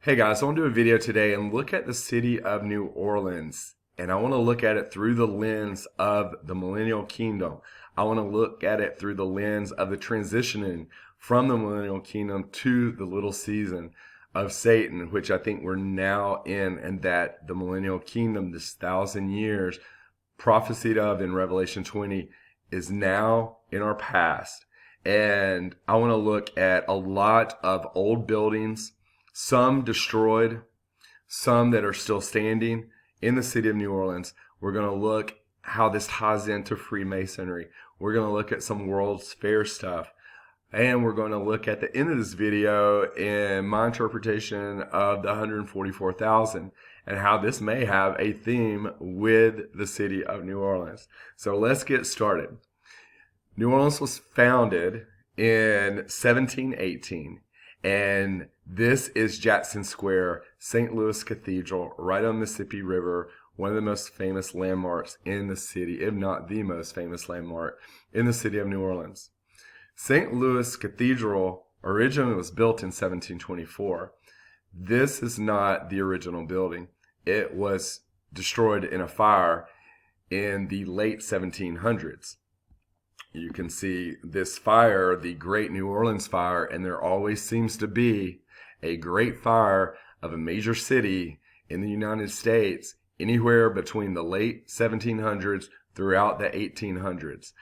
Hey guys, I want to do a video today and look at the city of New Orleans. And I want to look at it through the lens of the millennial kingdom. I want to look at it through the lens of the transitioning from the millennial kingdom to the little season of Satan, which I think we're now in, and that the millennial kingdom, this 1,000 years prophesied of in Revelation 20, is now in our past. And I want to look at a lot of old buildings, some destroyed, some that are still standing in the city of New Orleans. We're going to look how this ties into Freemasonry. We're going to look at some World's Fair stuff. And we're going to look at the end of this video in my interpretation of the 144,000 and how this may have a theme with the city of New Orleans. So let's get started. New Orleans was founded in 1718. And this is Jackson Square, St. Louis Cathedral, right on the Mississippi River, one of the most famous landmarks in the city, if not the most famous landmark in the city of New Orleans. St. Louis Cathedral originally was built in 1724. This is not the original building. It was destroyed in a fire in the late 1700s. You can see this fire, the Great New Orleans Fire, and there always seems to be a great fire of a major city in the United States anywhere between the late 1700s throughout the 1800s.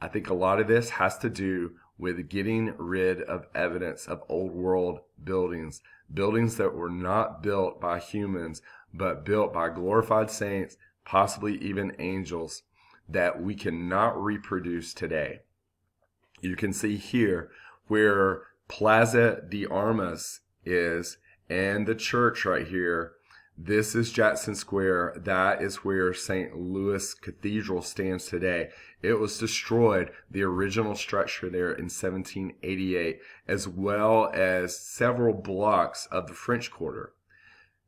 I think a lot of this has to do with getting rid of evidence of old world buildings, buildings that were not built by humans, but built by glorified saints, possibly even angels, that we cannot reproduce today. You can see here where Plaza de Armas is and the church right here. This is Jackson Square. That is where St. Louis Cathedral stands today. It was destroyed, the original structure there, in 1788, as well as several blocks of the French Quarter.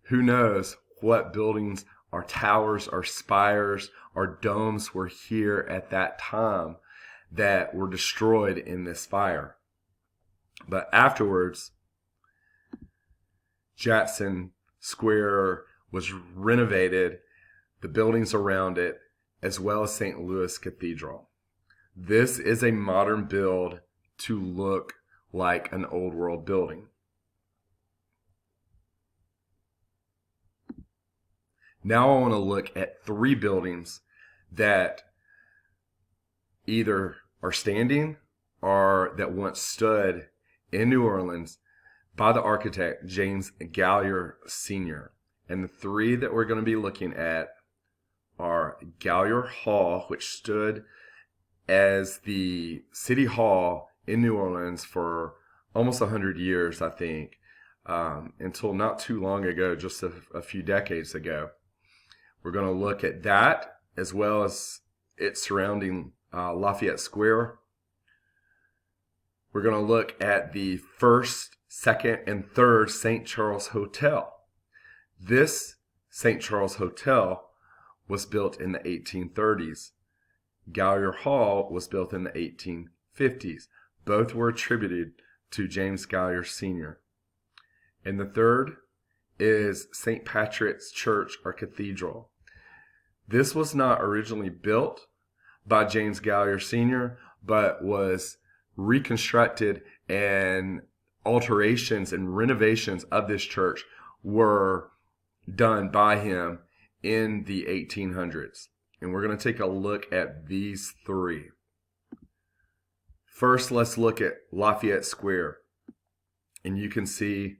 Who knows what buildings or towers or spires or domes were here at that time that were destroyed in this fire. But afterwards, Jackson Square was renovated, the buildings around it, as well as St. Louis Cathedral. This is a modern build to look like an old world building. Now I want to look at three buildings that either are standing or that once stood in New Orleans by the architect James Gallier Sr. And the three that we're going to be looking at are Gallier Hall, which stood as the city hall in New Orleans for almost 100 years, I think, until not too long ago, just a few decades ago. We're going to look at that as well as its surrounding Lafayette Square. We're going to look at the first, second, and third St. Charles Hotel. This St. Charles Hotel was built in the 1830s. Gallier Hall was built in the 1850s. Both were attributed to James Gallier Sr. And the third is St. Patrick's Church or Cathedral. This was not originally built by James Gallier Sr., but was reconstructed, and alterations and renovations of this church were done by him in the 1800s. And we're going to take a look at these three. First, let's look at Lafayette Square. And you can see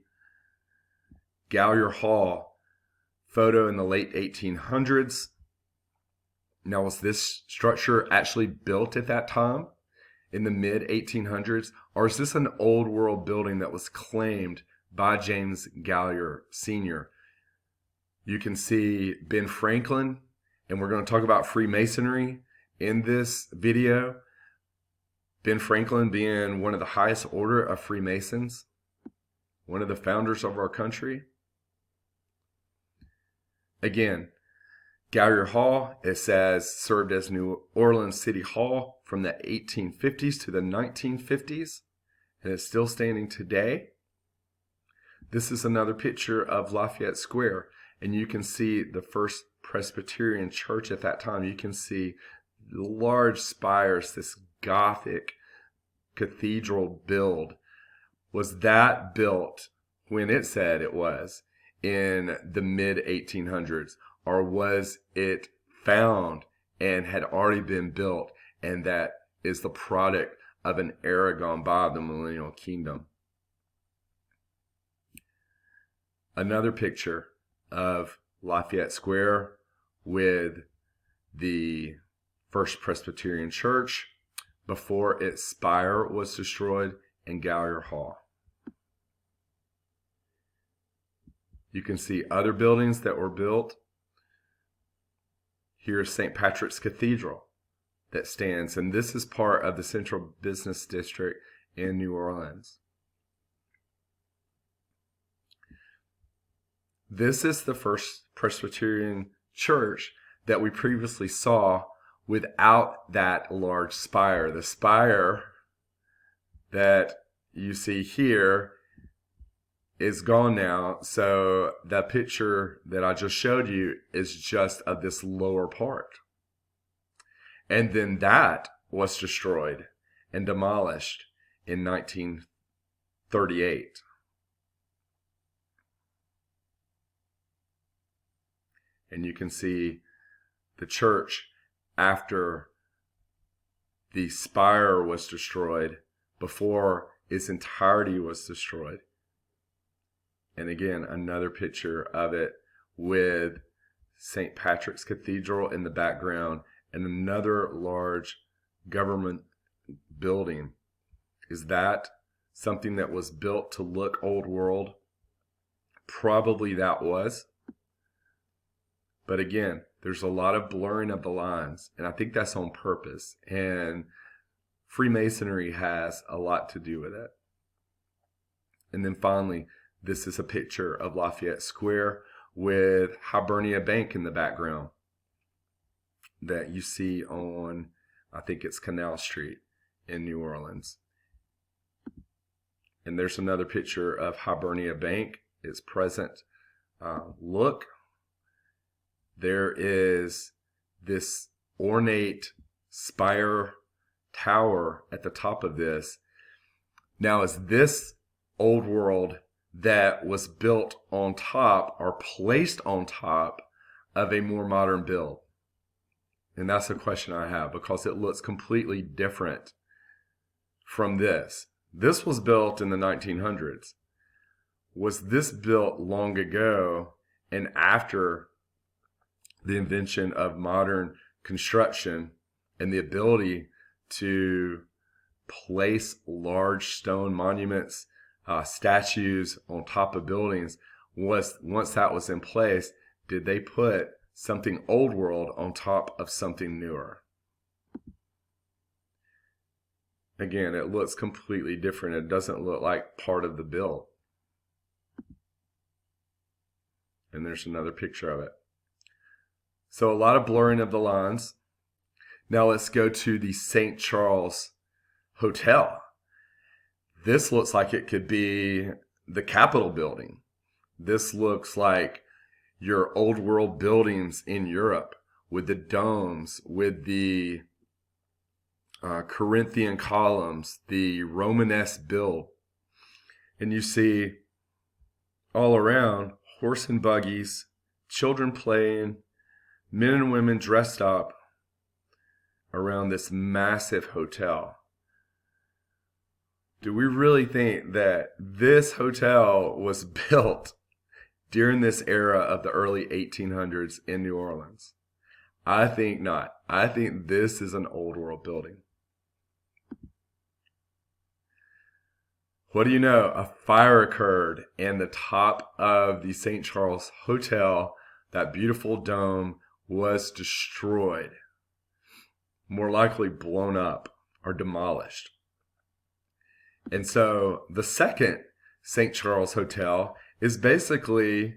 Gallier Hall, photo in the late 1800s. Now, was this structure actually built at that time in the mid 1800s? Or is this an old world building that was claimed by James Gallier Sr.? You can see Ben Franklin, and we're going to talk about Freemasonry in this video. Ben Franklin being one of the highest order of Freemasons, one of the founders of our country. Again, Gallier Hall, it says, served as New Orleans City Hall from the 1850s to the 1950s, and it's still standing today. This is another picture of Lafayette Square, and you can see the first Presbyterian church at that time. You can see large spires, this Gothic cathedral build. Was that built when it said it was in the mid 1800s, or was it found and had already been built, and that is the product of an era gone by, the millennial kingdom? Another picture of Lafayette Square with the First Presbyterian Church before its spire was destroyed, and Gallier Hall. You can see other buildings that were built. Here's St. Patrick's Cathedral that stands, and this is part of the Central Business District in New Orleans. This is the First Presbyterian Church that we previously saw without that large spire. The spire that you see here is gone now, so the picture that I just showed you is just of this lower part. And then that was destroyed and demolished in 1938. And you can see the church after the spire was destroyed, before its entirety was destroyed. And again, another picture of it with St. Patrick's Cathedral in the background and another large government building. Is that something that was built to look old world? Probably that was. But again, there's a lot of blurring of the lines, and I think that's on purpose. And Freemasonry has a lot to do with it. And then finally, this is a picture of Lafayette Square with Hibernia Bank in the background that you see on, I think it's Canal Street in New Orleans. And there's another picture of Hibernia Bank, its present look. There is this ornate spire tower at the top of this. Now, is this old world that was built on top or placed on top of a more modern build? And that's a question I have, because it looks completely different from this. This was built in the 1900s. Was this built long ago and after the invention of modern construction and the ability to place large stone monuments, statues on top of buildings? Once that was in place, did they put something old world on top of something newer? Again, it looks completely different. It doesn't look like part of the build. And there's another picture of it. So a lot of blurring of the lines. Now let's go to the St. Charles Hotel. This looks like it could be the Capitol building. This looks like your old world buildings in Europe with the domes, with the Corinthian columns, the Romanesque build. And you see all around horse and buggies, children playing, men and women dressed up around this massive hotel. Do we really think that this hotel was built during this era of the early 1800s in New Orleans? I think not. I think this is an old world building. What do you know? A fire occurred and the top of the St. Charles Hotel, that beautiful dome, was destroyed. More likely blown up or demolished. And so the second St. Charles Hotel is basically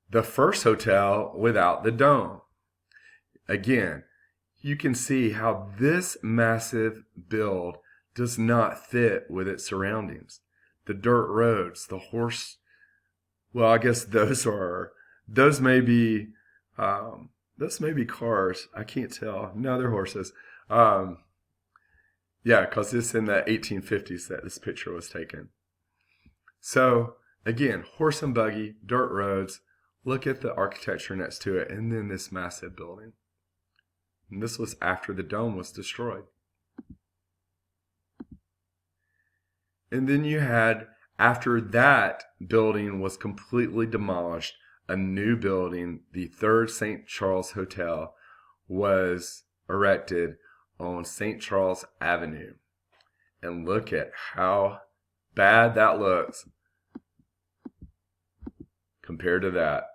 the first hotel without the dome. Again, you can see how this massive build does not fit with its surroundings. The dirt roads, the horse Well, I guess those may be those may be cars. I can't tell. No, they're horses. Um, yeah, because it's in the 1850s that this picture was taken. So again, horse and buggy, dirt roads. Look at the architecture next to it, and then this massive building. And this was after the dome was destroyed. And then you had, after that building was completely demolished, a new building, the third St. Charles Hotel, was erected on St. Charles Avenue. And look at how bad that looks compared to that.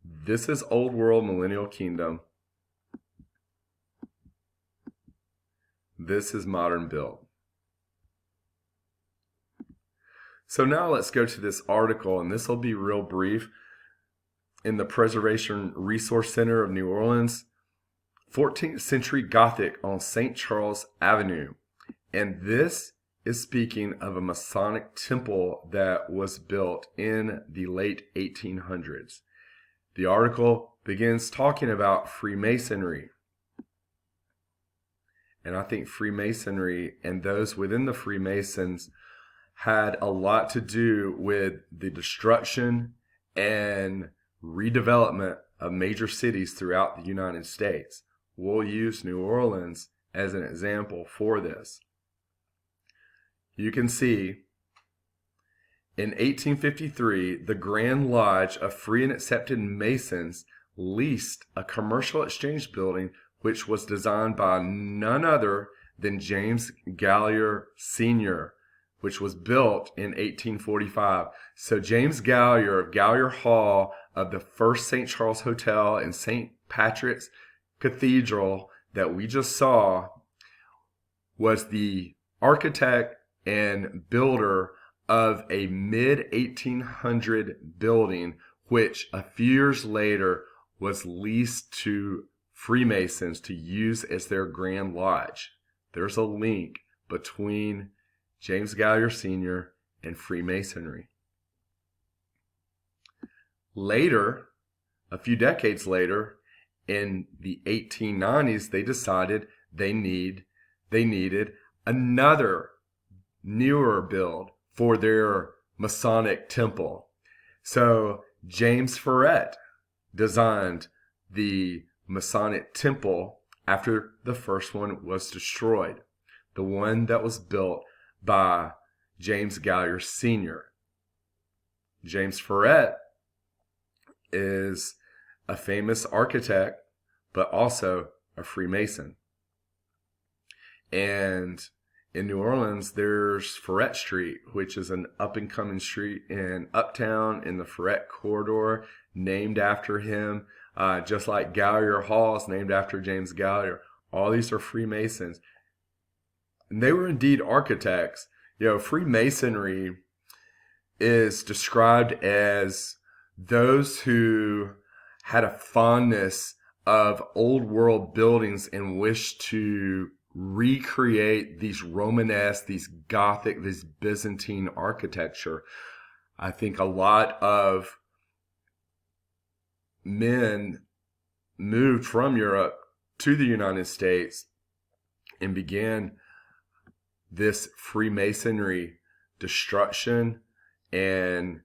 This is Old World Millennial Kingdom. This is modern build. So now let's go to this article, and this will be real brief. In the Preservation Resource Center of New Orleans, 14th century Gothic on St. Charles Avenue. And this is speaking of a Masonic temple that was built in the late 1800s. The article begins talking about Freemasonry. And I think Freemasonry and those within the Freemasons had a lot to do with the destruction and redevelopment of major cities throughout the United States. We'll use New Orleans as an example for this. You can see in 1853, the Grand Lodge of Free and Accepted Masons leased a commercial exchange building which was designed by none other than James Gallier Sr., which was built in 1845. So James Gallier of Gallier Hall of the first St. Charles Hotel and St. Patrick's Cathedral that we just saw was the architect and builder of a mid-1800 building, which a few years later was leased to Freemasons to use as their Grand Lodge. There's a link between James Gallier Sr. and Freemasonry. Later, a few decades later, in the 1890s, they decided they needed another newer build for their Masonic temple. So James Ferret designed the Masonic temple after the first one was destroyed, the one that was built by James Gallier Sr. James Ferret is a famous architect, but also a Freemason. And in New Orleans, there's Ferret Street, which is an up-and-coming street in Uptown in the Ferret corridor, named after him, just like Gallier Hall is named after James Gallier. All these are Freemasons. And they were indeed architects. You know, Freemasonry is described as those who had a fondness of old world buildings and wished to recreate these Romanesque, these Gothic, this Byzantine architecture. I think a lot of men moved from Europe to the United States and began this Freemasonry destruction and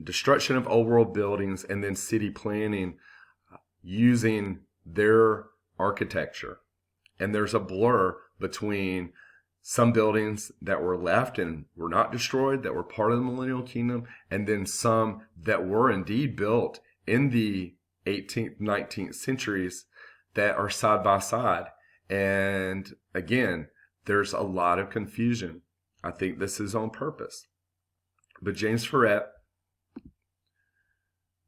destruction of old world buildings, and then city planning using their architecture. And there's a blur between some buildings that were left and were not destroyed, that were part of the Millennial Kingdom, and then some that were indeed built in the 18th, 19th centuries that are side by side. And again, there's a lot of confusion. I think this is on purpose. But James Ferret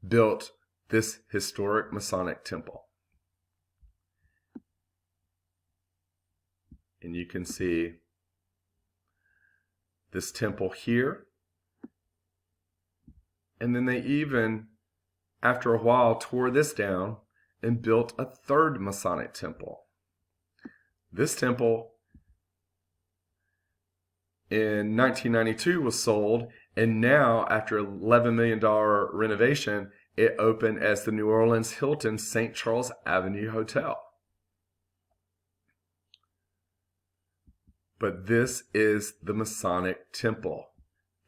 built this historic Masonic temple. And you can see this temple here. And then they even, after a while, tore this down and built a third Masonic temple. This temple in 1992 was sold, And now, after $11 million renovation, it opened as the New Orleans Hilton St. Charles Avenue Hotel. But this is the Masonic temple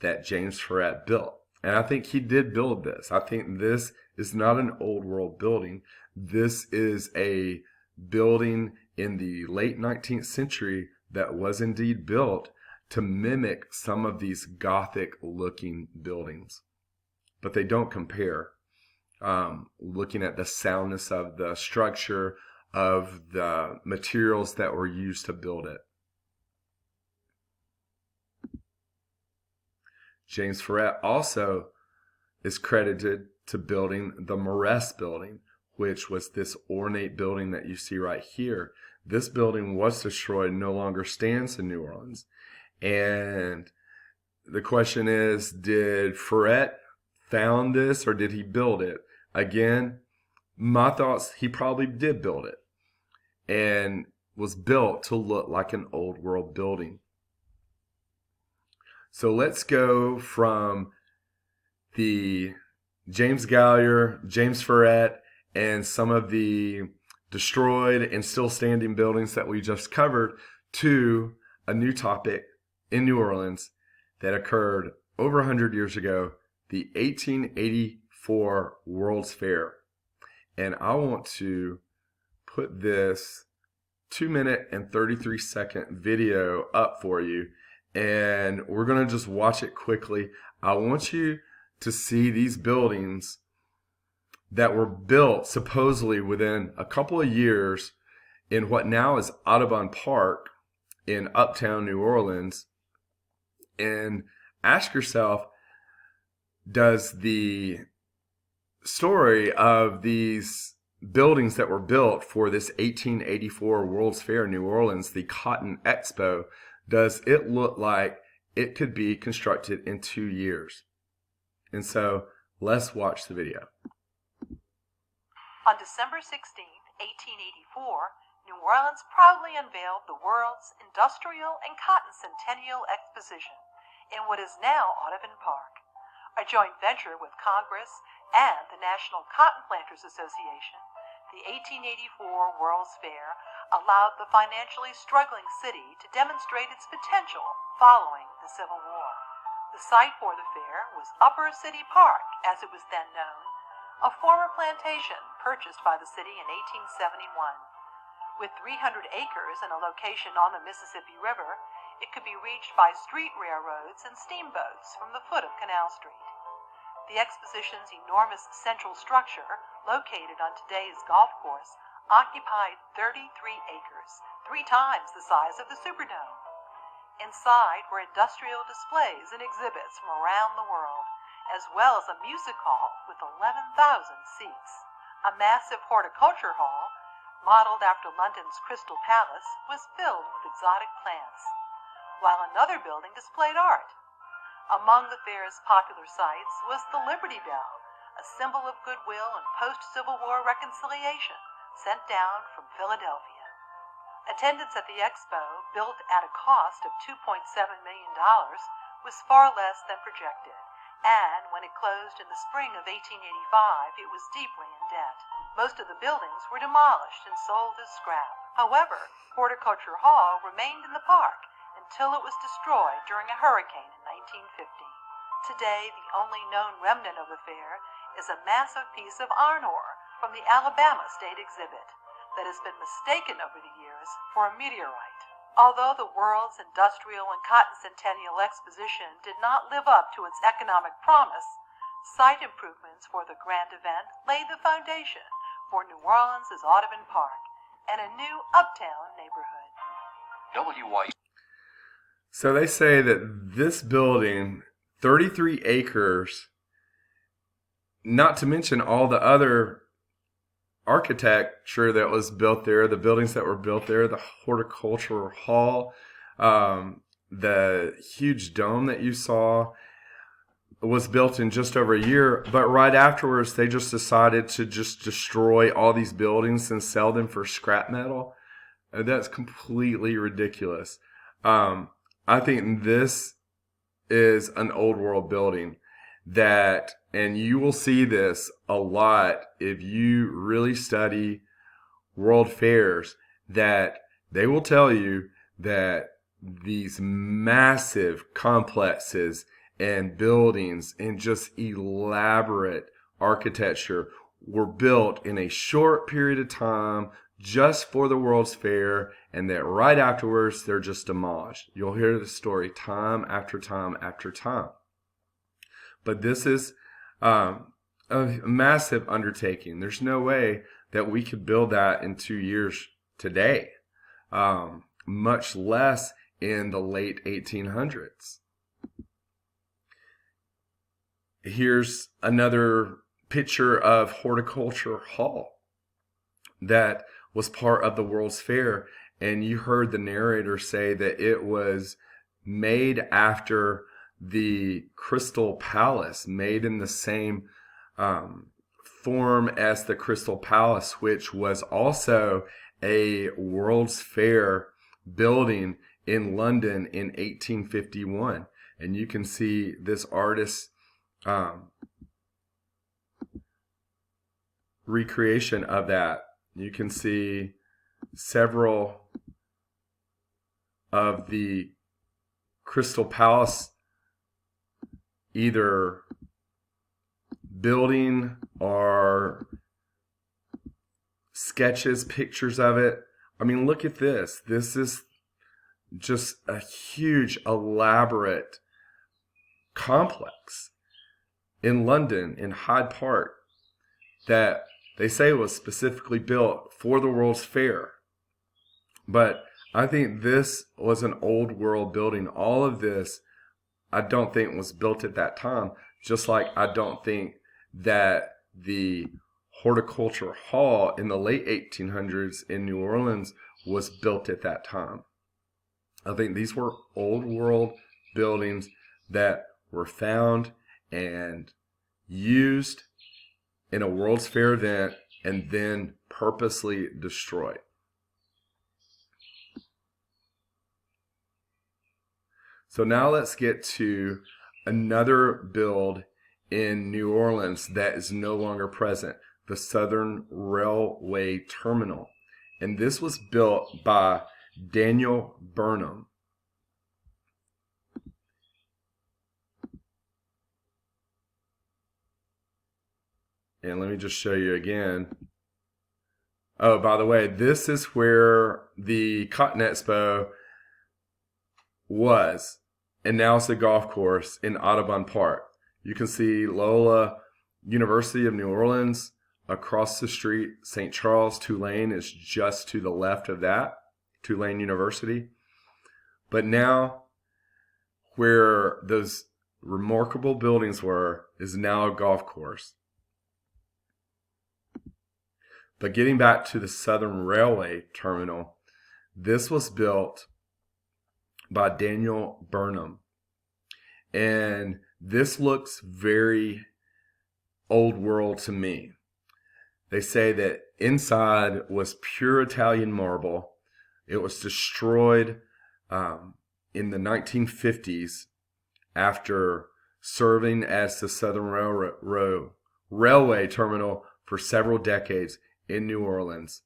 that James Ferret built. And I think he did build this. I think this is not an old world building. This is a building in the late 19th century that was indeed built to mimic some of these Gothic looking buildings. But they don't compare. Looking at the soundness of the structure, of the materials that were used to build it. James Ferret also is credited to building the Marest building, which was this ornate building that you see right here. This building was destroyed and no longer stands in New Orleans. And the question is, did Ferret found this or did he build it? Again, my thoughts, he probably did build it and was built to look like an old world building. So let's go from the James Gallier, James Ferret, and some of the destroyed and still standing buildings that we just covered to a new topic in New Orleans that occurred over 100 years ago, the 1884 World's Fair. And I want to put this 2-minute and 33-second video up for you. And we're going to just watch it quickly. I want you to see these buildings that were built supposedly within a couple of years in what now is Audubon Park in uptown New Orleans. And ask yourself, does the story of these buildings that were built for this 1884 World's Fair in New Orleans, the Cotton Expo, does it look like it could be constructed in 2 years? And so let's watch the video. On December 16, 1884, New Orleans proudly unveiled the world's industrial and cotton centennial exposition in what is now Audubon Park. A joint venture with Congress and the National Cotton Planters Association, the 1884 World's Fair allowed the financially struggling city to demonstrate its potential following the Civil War. The site for the fair was Upper City Park, as it was then known, a former plantation purchased by the city in 1871. With 300 acres and a location on the Mississippi River, it could be reached by street railroads and steamboats from the foot of Canal Street. The exposition's enormous central structure, located on today's golf course, occupied 33 acres, 3 times the size of the Superdome. Inside were industrial displays and exhibits from around the world, as well as a music hall with 11,000 seats. A massive horticulture hall, modeled after London's Crystal Palace, was filled with exotic plants, while another building displayed art. Among the fair's popular sights was the Liberty Bell, a symbol of goodwill and post-Civil War reconciliation, sent down from Philadelphia. Attendance at the expo, built at a cost of $2.7 million, was far less than projected, and when it closed in the spring of 1885, it was deeply in debt. Most of the buildings were demolished and sold as scrap. However, Horticulture Hall remained in the park until it was destroyed during a hurricane in 1950. Today, the only known remnant of the fair is a massive piece of iron ore from the Alabama State Exhibit that has been mistaken over the years for a meteorite. Although the world's industrial and cotton centennial exposition did not live up to its economic promise, site improvements for the grand event laid the foundation for New Orleans' Audubon Park and a new uptown neighborhood. So they say that this building, 33 acres, not to mention all the other architecture that was built there, the buildings that were built there, the horticultural hall, the huge dome that you saw, was built in just over a year. But right afterwards, they just decided to just destroy all these buildings and sell them for scrap metal. And that's completely ridiculous. I think this is an old world building that, and you will see this a lot if you really study world fairs, that they will tell you that these massive complexes and buildings and just elaborate architecture were built in a short period of time just for the World's Fair, and that right afterwards they're just demolished. You'll hear the story time after time after time. But this is a massive undertaking. There's no way that we could build that in 2 years today, much less in the late 1800s. Here's another picture of Horticulture Hall that was part of the World's Fair, and you heard the narrator say that it was made after the Crystal Palace, made in the same form as the Crystal Palace, which was also a World's Fair building in London in 1851. And you can see this artist's recreation of that. You can see several of the Crystal Palace either building or sketches, pictures of it. I mean, look at this. This is just a huge, elaborate complex in London, in Hyde Park, that they say was specifically built for the World's Fair. But I think this was an old world building. All of this, I don't think was built at that time, just like I don't think that the Horticulture Hall in the late 1800s in New Orleans was built at that time. I think these were old world buildings that were found and used in a World's Fair event and then purposely destroyed. So now let's get to another build in New Orleans that is no longer present, the Southern Railway Terminal. And this was built by Daniel Burnham. And let me just show you again. Oh, by the way, this is where the Cotton Expo was. And now it's a golf course in Audubon Park. You can see Loyola University of New Orleans across the street. St. Charles, Tulane is just to the left of that, Tulane University. But now where those remarkable buildings were is now a golf course. But getting back to the Southern Railway Terminal, this was built by Daniel Burnham. And this looks very old world to me. They say that inside was pure Italian marble. It was destroyed in the 1950s after serving as the Southern Railway Terminal for several decades in New Orleans.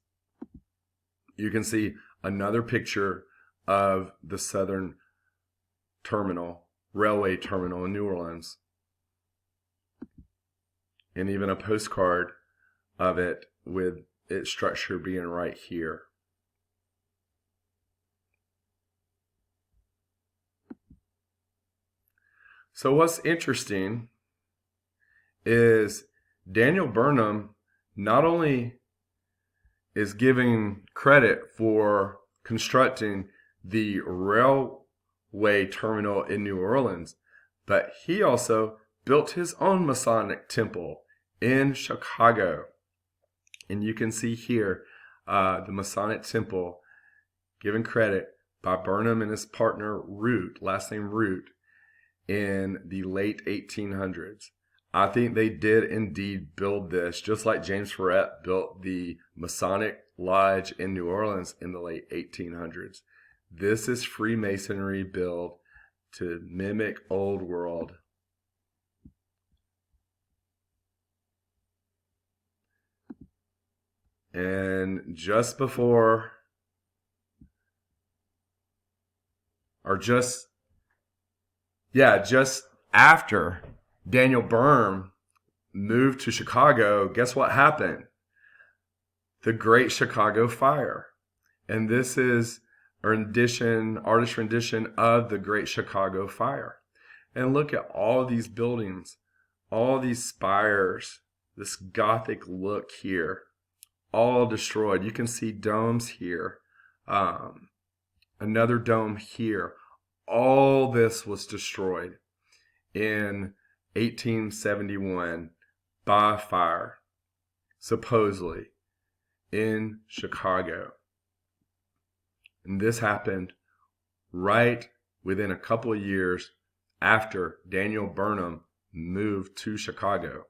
You can see another picture of the Southern Railway Terminal in New Orleans, and even a postcard of it with its structure being right here. So what's interesting is Daniel Burnham not only is giving credit for constructing the railway terminal in New Orleans, but he also built his own Masonic temple in Chicago. And you can see here the Masonic temple given credit by Burnham and his partner Root, last name Root, in the late 1800s. I think they did indeed build this, just like James Ferret built the Masonic Lodge in New Orleans in the late 1800s. This is Freemasonry built to mimic old world. And just before, or just after Daniel Byrne moved to Chicago, guess what happened? The Great Chicago Fire. And this is an artist rendition of the Great Chicago Fire. And look at all these buildings, all these spires, this Gothic look here, all destroyed. You can see domes here, another dome here. All this was destroyed in 1871 by fire, supposedly, in Chicago. And this happened right within a couple of years after Daniel Burnham moved to Chicago.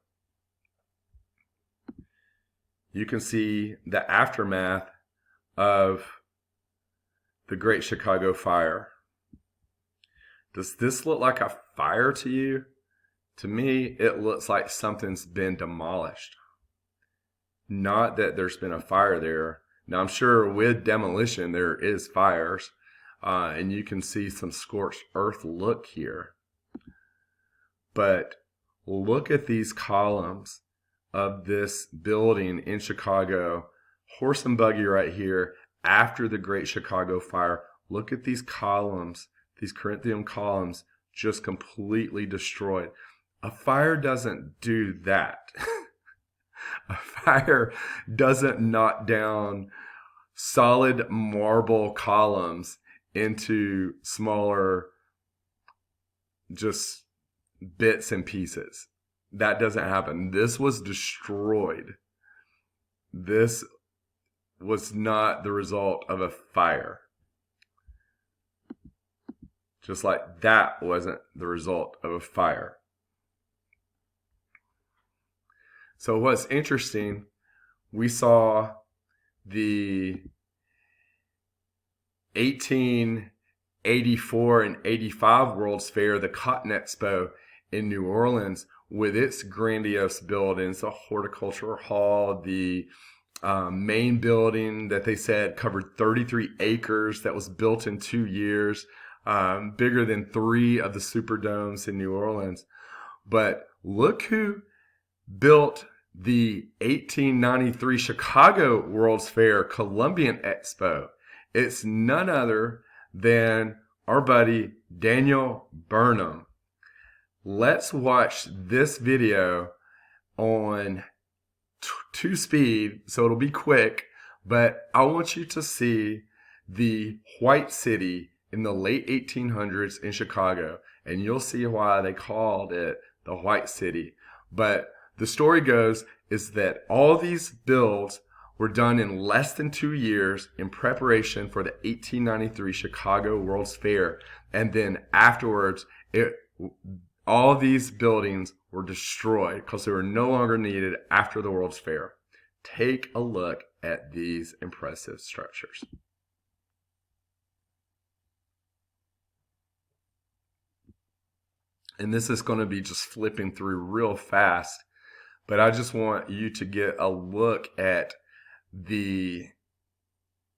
You can see the aftermath of the Great Chicago Fire. Does this look like a fire to you? To me, it looks like something's been demolished. Not that there's been a fire there. Now, I'm sure with demolition, there is fires. And you can see some scorched earth look here. But look at these columns of this building in Chicago. Horse and buggy right here after the Great Chicago Fire. Look at these columns, these Corinthian columns, just completely destroyed. A fire doesn't do that. A fire doesn't knock down solid marble columns into smaller just bits and pieces. That doesn't happen. This was destroyed. This was not the result of a fire. Just like that wasn't the result of a fire. So what's interesting, we saw the 1884 and 85 World's Fair, the Cotton Expo in New Orleans, with its grandiose buildings, the horticultural hall, the main building that they said covered 33 acres, that was built in 2 years, bigger than 3 of the Superdomes in New Orleans. But look who built the 1893 Chicago World's Fair Columbian Expo. It's none other than our buddy Daniel Burnham. Let's watch this video on 2-speed, so it'll be quick, but I want you to see the White City in the late 1800s in Chicago, and you'll see why they called it the White City. But the story goes is that all these builds were done in less than 2 years in preparation for the 1893 Chicago World's Fair. And then afterwards, all these buildings were destroyed because they were no longer needed after the World's Fair. Take a look at these impressive structures. And this is going to be just flipping through real fast, but I just want you to get a look at the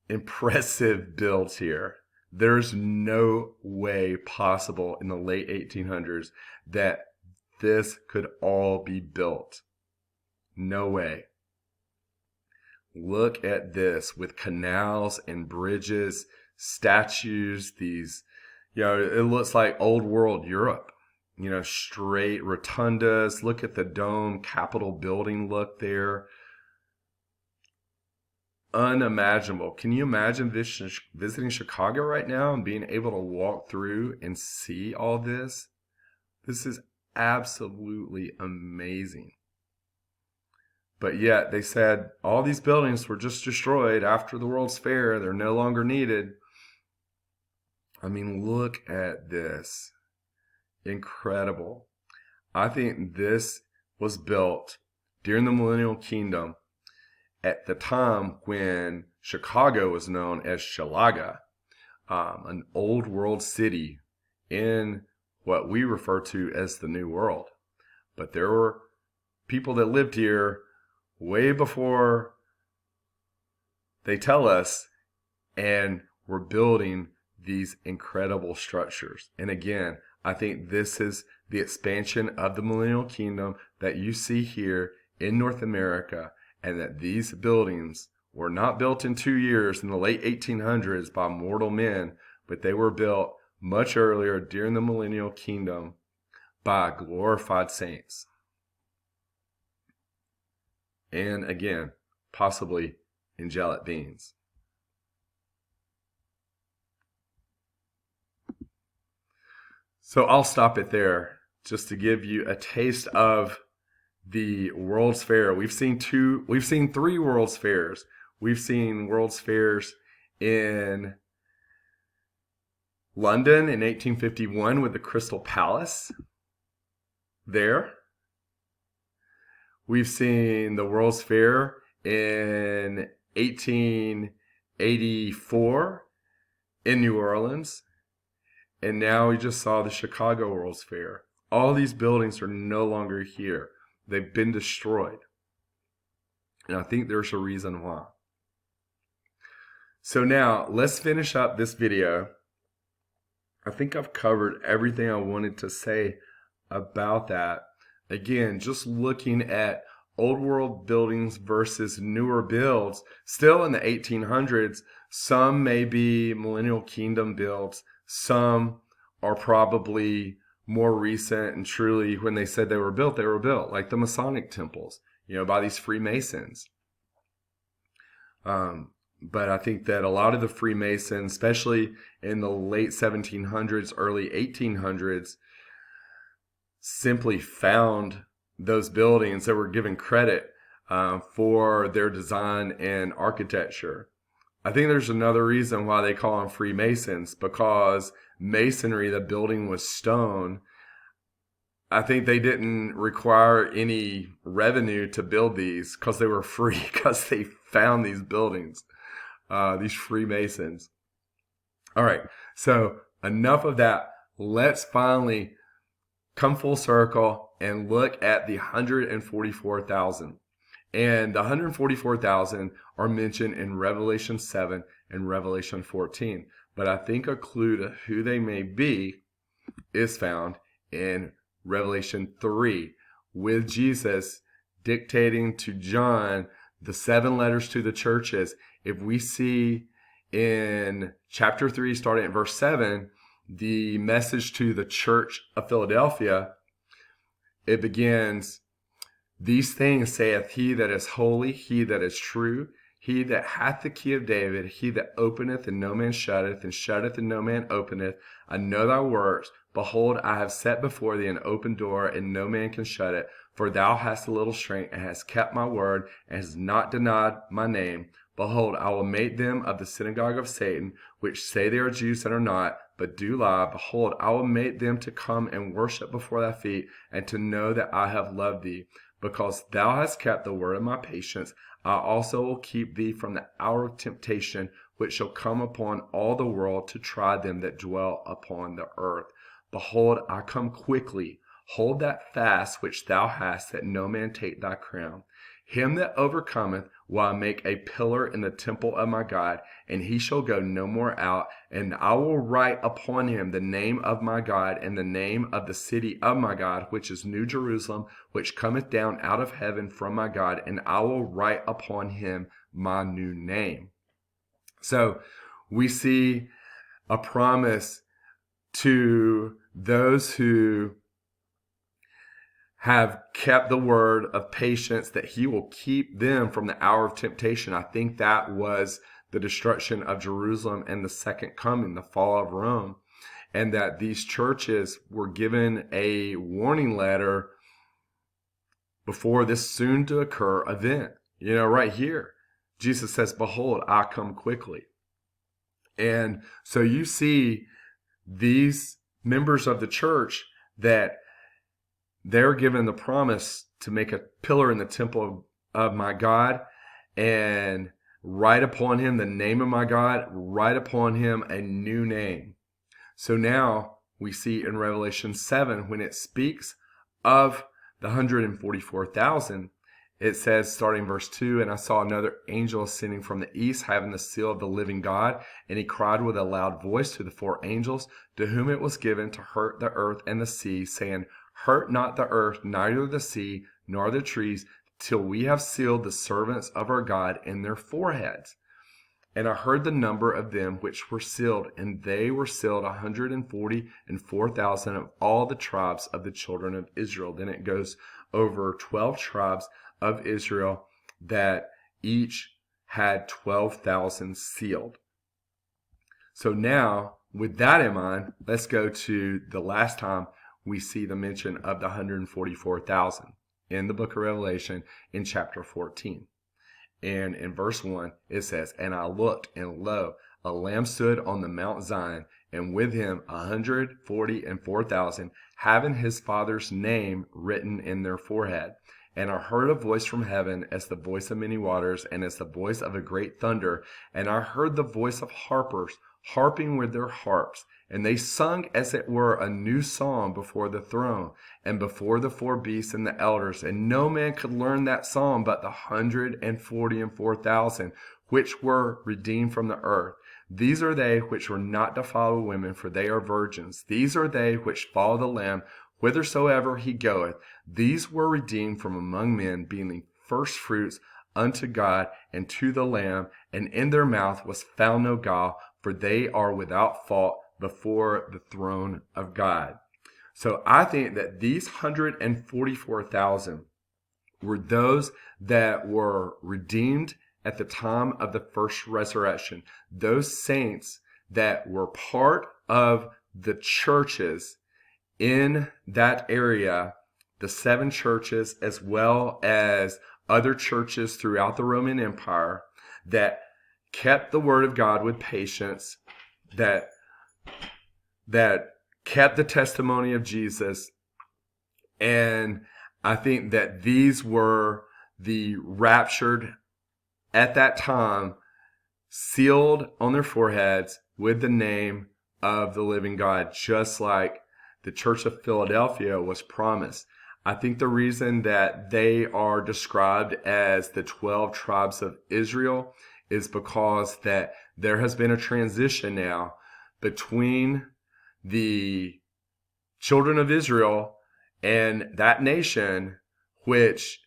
impressive builds here. There's no way possible in the late 1800s that this could all be built. No way. Look at this with canals and bridges, statues, these, it looks like old world Europe. Straight rotundas. Look at the dome, Capitol building look there. Unimaginable. Can you imagine visiting Chicago right now and being able to walk through and see all this? This is absolutely amazing. But yet they said all these buildings were just destroyed after the World's Fair. They're no longer needed. I mean, look at this. Incredible. I think this was built during the Millennial Kingdom at the time when Chicago was known as Shalaga, an old world city in what we refer to as the New World. But there were people that lived here way before they tell us, and were building these incredible structures. And again, I think this is the expansion of the millennial kingdom that you see here in North America, and that these buildings were not built in 2 years in the late 1800s by mortal men, but they were built much earlier during the millennial kingdom by glorified saints. And again, possibly angelic beings. So I'll stop it there just to give you a taste of the World's Fair. We've seen 3 World's Fairs. We've seen World's Fairs in London in 1851 with the Crystal Palace there. We've seen the World's Fair in 1884 in New Orleans. And now we just saw the Chicago World's Fair. All these buildings are no longer here. They've been destroyed. And I think there's a reason why. So now let's finish up this video. I think I've covered everything I wanted to say about that. Again, just looking at old world buildings versus newer builds. Still in the 1800s, some may be millennial kingdom builds. Some are probably more recent, and truly when they said they were built, like the Masonic temples, by these Freemasons. But I think that a lot of the Freemasons, especially in the late 1700s, early 1800s, simply found those buildings that were given credit for their design and architecture. I think there's another reason why they call them Freemasons, because masonry, the building was stone. I think they didn't require any revenue to build these because they were free, because they found these buildings, these Freemasons. All right, so enough of that. Let's finally come full circle and look at the 144,000. And the 144,000 are mentioned in Revelation 7 and Revelation 14. But I think a clue to who they may be is found in Revelation 3, with Jesus dictating to John the 7 letters to the churches. If we see in chapter 3, starting at verse 7, the message to the church of Philadelphia, it begins, "These things saith he that is holy, he that is true, he that hath the key of David, he that openeth and no man shutteth, and shutteth and no man openeth. I know thy works. Behold, I have set before thee an open door, and no man can shut it. For thou hast a little strength, and hast kept my word, and hast not denied my name. Behold, I will make them of the synagogue of Satan, which say they are Jews and are not, but do lie. Behold, I will make them to come and worship before thy feet, and to know that I have loved thee. Because thou hast kept the word of my patience, I also will keep thee from the hour of temptation, which shall come upon all the world to try them that dwell upon the earth. Behold, I come quickly. Hold that fast which thou hast, that no man take thy crown. Him that overcometh will I make a pillar in the temple of my God, and he shall go no more out. And I will write upon him the name of my God, and the name of the city of my God, which is New Jerusalem, which cometh down out of heaven from my God, and I will write upon him my new name." So we see a promise to those who have kept the word of patience, that he will keep them from the hour of temptation. I think that was the destruction of Jerusalem and the second coming, the fall of Rome, and that these churches were given a warning letter before this soon to occur event. Right here, Jesus says, "Behold, I come quickly." And so you see these members of the church that they're given the promise to make a pillar in the temple of my God, and write upon him the name of my God, write upon him a new name. So now we see in Revelation 7, when it speaks of the 144,000, it says, starting verse 2, "And I saw another angel ascending from the east, having the seal of the living God. And he cried with a loud voice to the four angels, to whom it was given to hurt the earth and the sea, saying, Hurt not the earth, neither the sea, nor the trees, till we have sealed the servants of our God in their foreheads. And I heard the number of them which were sealed, and they were sealed 144,000 of all the tribes of the children of Israel." Then it goes over 12 tribes of Israel that each had 12,000 sealed. So now, with that in mind, let's go to the last time we see the mention of the 144,000 in the book of Revelation in chapter 14. And in verse 1, it says, "And I looked, and lo, a Lamb stood on the Mount Zion, and with him 144,000, having his Father's name written in their forehead. And I heard a voice from heaven as the voice of many waters, and as the voice of a great thunder. And I heard the voice of harpers harping with their harps. And they sung as it were a new song before the throne, and before the four beasts and the elders. And no man could learn that song but the 144,000, which were redeemed from the earth. These are they which were not defiled with women, for they are virgins. These are they which follow the Lamb whithersoever he goeth. These were redeemed from among men, being the first fruits unto God and to the Lamb. And in their mouth was found no guile, for they are without fault before the throne of God." So I think that these 144,000 were those that were redeemed at the time of the first resurrection. Those saints that were part of the churches in that area, the 7 churches, as well as other churches throughout the Roman Empire, that kept the word of God with patience, that kept the testimony of Jesus. And I think that these were the raptured at that time, sealed on their foreheads with the name of the living God, just like the Church of Philadelphia was promised. I think the reason that they are described as the 12 tribes of Israel is because that there has been a transition now between the children of Israel and that nation, which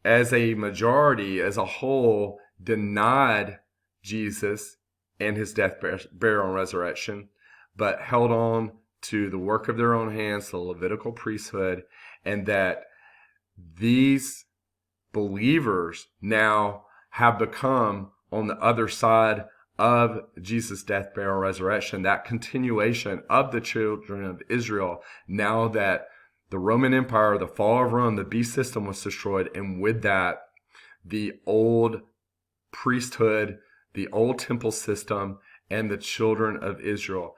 as a majority, as a whole, denied Jesus and his death, burial, and resurrection, but held on to the work of their own hands, the Levitical priesthood, and that these believers now have become on the other side of Jesus' death, burial, resurrection, that continuation of the children of Israel, now that the Roman Empire, the fall of Rome, the beast system was destroyed, and with that, the old priesthood, the old temple system, and the children of Israel.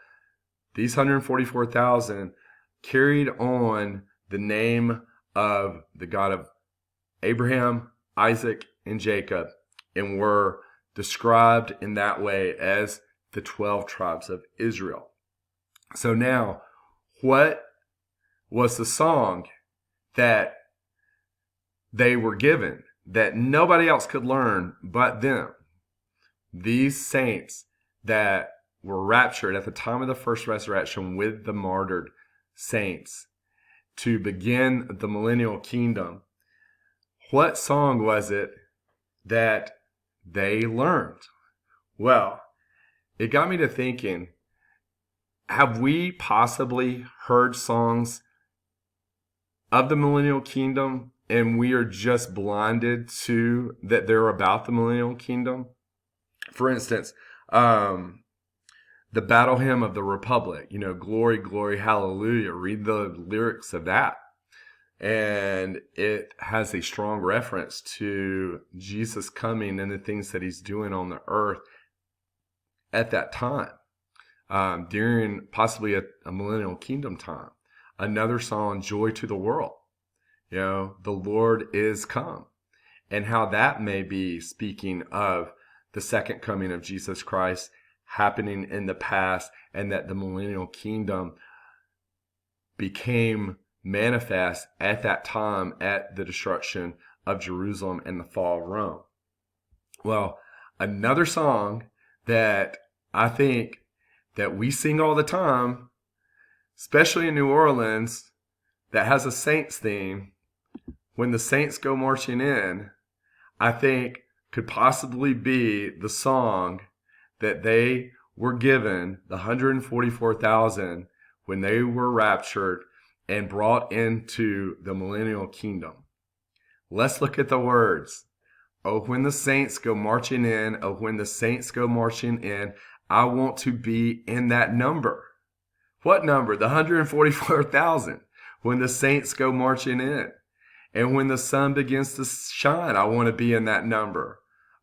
These 144,000 carried on the name of the God of Abraham, Isaac, and Jacob, and were described in that way as the 12 tribes of Israel. So now, what was the song that they were given that nobody else could learn but them? These saints that were raptured at the time of the first resurrection with the martyred saints to begin the millennial kingdom. What song was it that they learned? Well, it got me to thinking, have we possibly heard songs of the millennial kingdom and we are just blinded to that they're about the millennial kingdom? For instance, the battle hymn of the Republic, glory, glory, hallelujah. Read the lyrics of that. And it has a strong reference to Jesus coming and the things that he's doing on the earth at that time, during possibly a millennial kingdom time. Another song, Joy to the World, the Lord is come, and how that may be speaking of the second coming of Jesus Christ happening in the past, and that the millennial kingdom became manifest at that time at the destruction of Jerusalem and the fall of Rome. Well, another song that I think that we sing all the time, especially in New Orleans, that has a Saints theme, when the Saints go marching in, I think could possibly be the song that they were given, the 144,000, when they were raptured and brought into the millennial kingdom. Let's look at the words. Oh, when the saints go marching in, oh, when the saints go marching in, I want to be in that number. What number? The 144,000. When the saints go marching in. And when the sun begins to shine, I want to be in that number.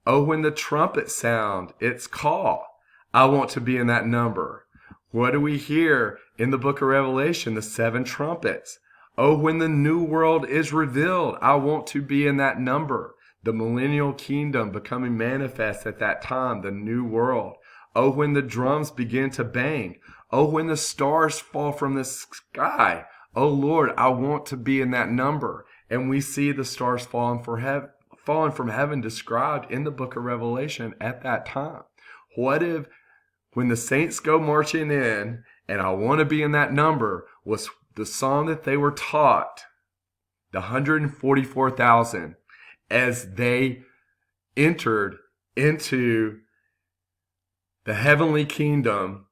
Oh, when the trumpet sound its call, I want to be in that number. What do we hear in the book of Revelation? The 7 trumpets. Oh, when the new world is revealed, I want to be in that number. The millennial kingdom becoming manifest at that time, the new world. Oh, when the drums begin to bang. Oh, when the stars fall from the sky. Oh, Lord, I want to be in that number. And we see the stars falling from heaven described in the book of Revelation at that time. What if when the saints go marching in, and I want to be in that number, was the song that they were taught, the 144,000, as they entered into the heavenly kingdom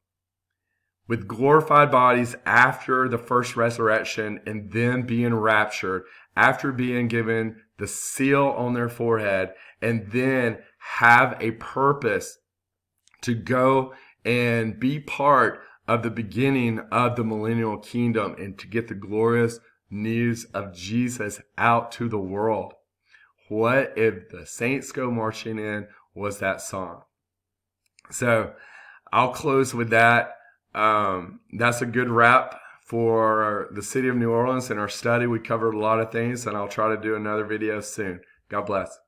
with glorified bodies after the first resurrection, and then being raptured, after being given the seal on their forehead, and then have a purpose to go and be part of the beginning of the millennial kingdom and to get the glorious news of Jesus out to the world. What if the saints go marching in was that song? So I'll close with that. That's a good wrap for the city of New Orleans and our study. We covered a lot of things, and I'll try to do another video soon. God bless.